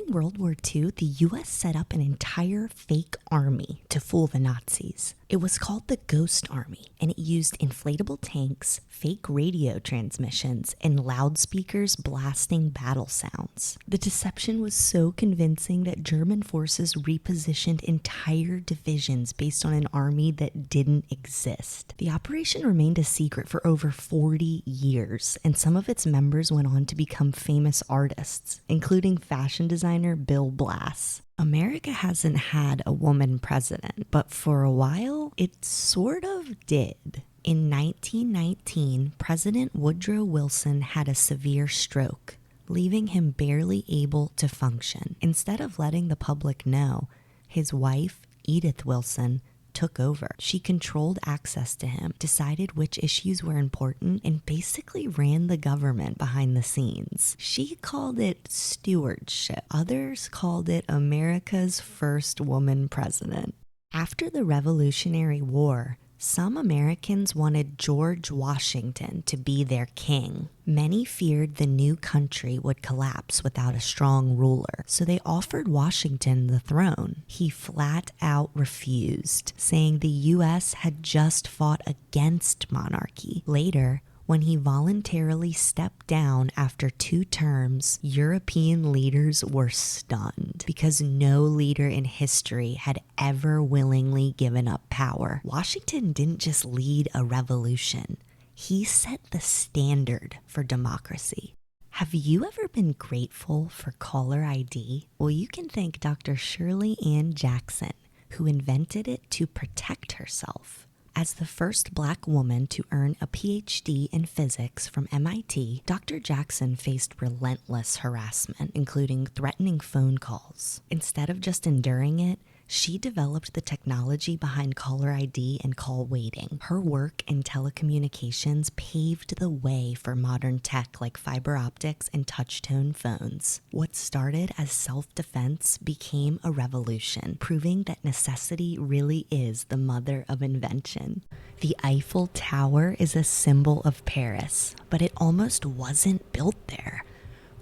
During World War II, the US set up an entire fake army to fool the Nazis. It was called the Ghost Army, and it used inflatable tanks, fake radio transmissions, and loudspeakers blasting battle sounds. The deception was so convincing that German forces repositioned entire divisions based on an army that didn't exist. The operation remained a secret for over 40 years, and some of its members went on to become famous artists, including fashion designer Bill Blass. America hasn't had a woman president, but for a while, it sort of did. In 1919, President Woodrow Wilson had a severe stroke, leaving him barely able to function. Instead of letting the public know, his wife, Edith Wilson, took over. She controlled access to him, decided which issues were important, and basically ran the government behind the scenes. She called it stewardship. Others called it America's first woman president. After the Revolutionary War, some Americans wanted George Washington to be their king. Many feared the new country would collapse without a strong ruler, so they offered Washington the throne. He flat out refused, saying the US had just fought against monarchy. Later, when he voluntarily stepped down after 2 terms, European leaders were stunned because no leader in history had ever willingly given up power. Washington didn't just lead a revolution, he set the standard for democracy. Have you ever been grateful for caller ID? Well, you can thank Dr. Shirley Ann Jackson, who invented it to protect herself. As the first Black woman to earn a PhD in physics from MIT, Dr. Jackson faced relentless harassment, including threatening phone calls. Instead of just enduring it, she developed the technology behind caller ID and call waiting. Her work in telecommunications paved the way for modern tech like fiber optics and touch-tone phones. What started as self-defense became a revolution, proving that necessity really is the mother of invention. The Eiffel Tower is a symbol of Paris, but it almost wasn't built there.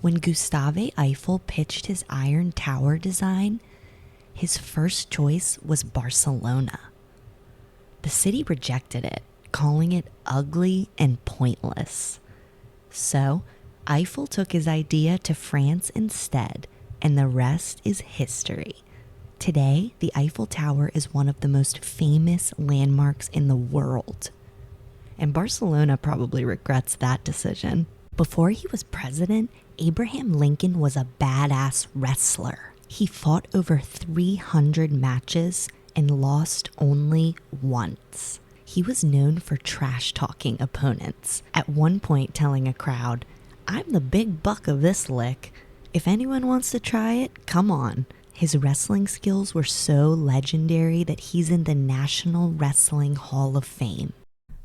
When Gustave Eiffel pitched his Iron Tower design, his first choice was Barcelona. The city rejected it, calling it ugly and pointless. So, Eiffel took his idea to France instead, and the rest is history. Today, the Eiffel Tower is one of the most famous landmarks in the world. And Barcelona probably regrets that decision. Before he was president, Abraham Lincoln was a badass wrestler. He fought over 300 matches and lost only once. He was known for trash-talking opponents, at one point telling a crowd, "I'm the big buck of this lick. If anyone wants to try it, come on." His wrestling skills were so legendary that he's in the National Wrestling Hall of Fame.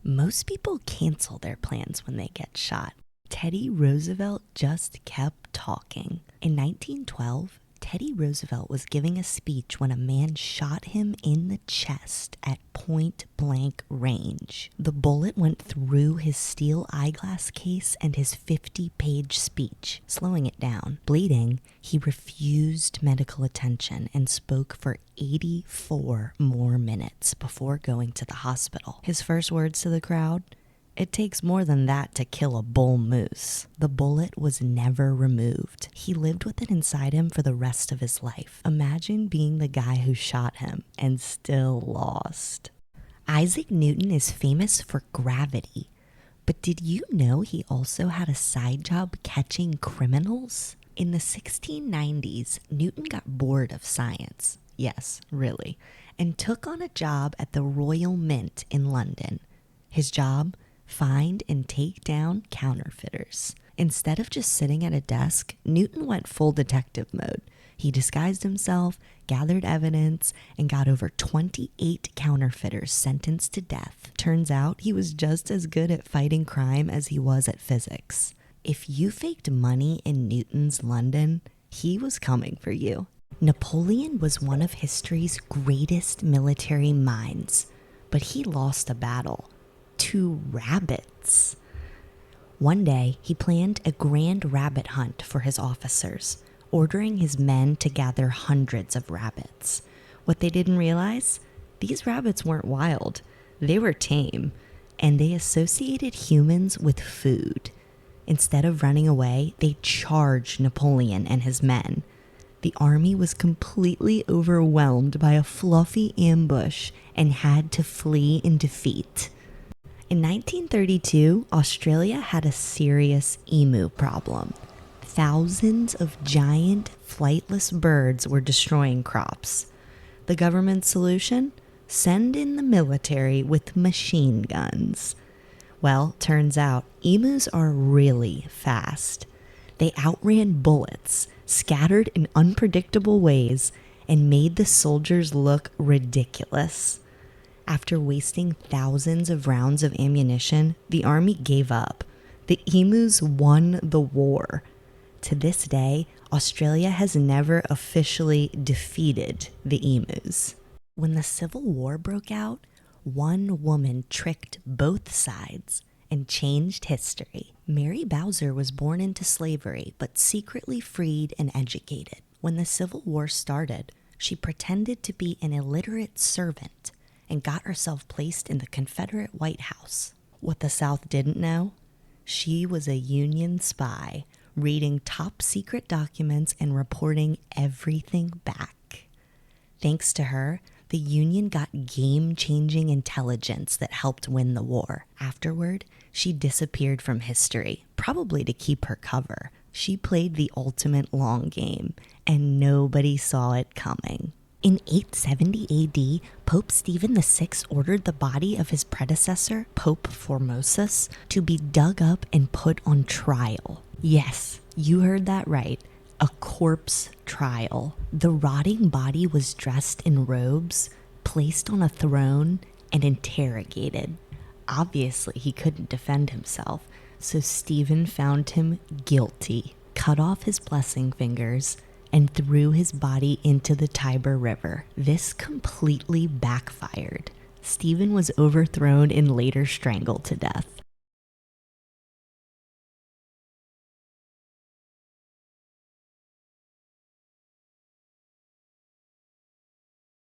Most people cancel their plans when they get shot. Teddy Roosevelt just kept talking. In 1912, Teddy Roosevelt was giving a speech when a man shot him in the chest at point-blank range. The bullet went through his steel eyeglass case and his 50-page speech, slowing it down. Bleeding, he refused medical attention and spoke for 84 more minutes before going to the hospital. His first words to the crowd: "It takes more than that to kill a bull moose." The bullet was never removed. He lived with it inside him for the rest of his life. Imagine being the guy who shot him and still lost. Isaac Newton is famous for gravity, but did you know he also had a side job catching criminals? In the 1690s, Newton got bored of science. Yes, really. And took on a job at the Royal Mint in London. His job: find and take down counterfeiters. Instead of just sitting at a desk, Newton went full detective mode. He disguised himself, gathered evidence, and got over 28 counterfeiters sentenced to death. Turns out he was just as good at fighting crime as he was at physics. If you faked money in Newton's London, he was coming for you. Napoleon was one of history's greatest military minds, but he lost a battle to rabbits. One day, he planned a grand rabbit hunt for his officers. ordering his men to gather hundreds of rabbits. What they didn't realize? These rabbits weren't wild. They were tame, and they associated humans with food. Instead of running away, they charged Napoleon and his men. The army was completely overwhelmed by a fluffy ambush and had to flee in defeat. In 1932, Australia had a serious emu problem. Thousands of giant, flightless birds were destroying crops. The government's solution? Send in the military with machine guns. Well, turns out emus are really fast. They outran bullets, scattered in unpredictable ways, and made the soldiers look ridiculous. After wasting thousands of rounds of ammunition, the army gave up. The emus won the war. To this day, Australia has never officially defeated the emus. When the Civil War broke out, one woman tricked both sides and changed history. Mary Bowser was born into slavery, but secretly freed and educated. When the Civil War started, she pretended to be an illiterate servant and got herself placed in the Confederate White House. What the South didn't know? She was a Union spy, reading top secret documents and reporting everything back. Thanks to her, the Union got game-changing intelligence that helped win the war. Afterward, she disappeared from history, probably to keep her cover. She played the ultimate long game, and nobody saw it coming. In 870 AD, Pope Stephen VI ordered the body of his predecessor, Pope Formosus, to be dug up and put on trial. Yes, you heard that right. A corpse trial. The rotting body was dressed in robes, placed on a throne, and interrogated. Obviously, he couldn't defend himself, so Stephen found him guilty, cut off his blessing fingers, and threw his body into the Tiber River. This completely backfired. Stephen was overthrown and later strangled to death.